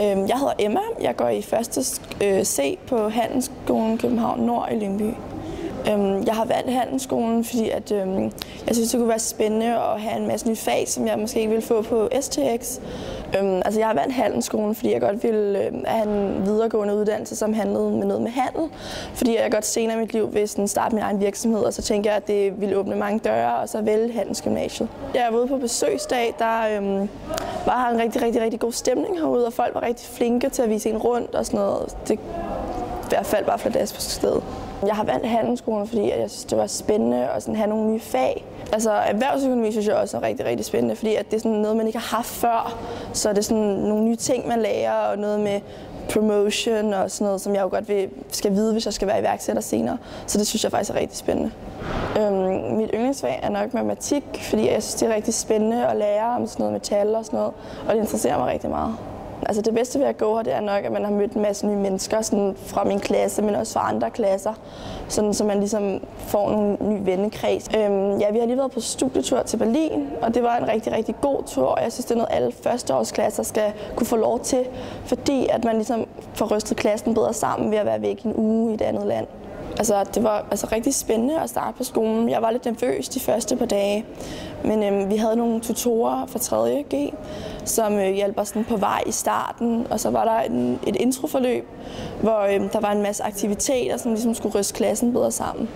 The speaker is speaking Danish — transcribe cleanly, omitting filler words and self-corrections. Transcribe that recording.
Jeg hedder Emma. Jeg går i 1. C på Handelsskolen København Nord i Lyngby. Jeg har valgt Handelsskolen, fordi jeg synes, det kunne være spændende at have en masse nye fag, som jeg måske ikke ville få på STX. Jeg har valgt Handelsskolen, fordi jeg godt ville have en videregående uddannelse, som handlede med noget med handel. Fordi jeg godt senere i mit liv vil starte min egen virksomhed, og så tænker jeg, at det ville åbne mange døre, og så vælge Handelsgymnasiet. Jeg var ude på besøgsdag, der var en rigtig god stemning herude, og folk var rigtig flinke til at vise en rundt og sådan noget. Det i hvert fald bare fladads på stedet. Jeg har valgt Handelsskolen, fordi jeg synes, det var spændende at have nogle nye fag. Erhvervsøkonomi synes jeg også er rigtig spændende, fordi det er sådan noget, man ikke har haft før. Så er det sådan nogle nye ting, man lærer, og noget med promotion og sådan noget, som jeg jo godt skal vide, hvis jeg skal være iværksætter senere. Så det synes jeg faktisk er rigtig spændende. Mit yndlingsfag er nok matematik, fordi jeg synes, det er rigtig spændende at lære om sådan noget med tal og sådan noget, og det interesserer mig rigtig meget. Det bedste ved at gå her, det er nok, at man har mødt en masse nye mennesker sådan fra min klasse, men også fra andre klasser, sådan, så man ligesom får nogle nye vennekreds. Vi har lige været på studietur til Berlin, og det var en rigtig god tur, og jeg synes, det er noget, alle førsteårsklasser skal kunne få lov til, fordi at man ligesom får rystet klassen bedre sammen ved at være væk en uge i et andet land. Det var rigtig spændende at starte på skolen. Jeg var lidt nervøs de første par dage, men vi havde nogle tutorer fra 3. G, som hjalp os på vej i starten, og så var der et introforløb, hvor der var en masse aktiviteter, som ligesom skulle ryste klassen bedre sammen.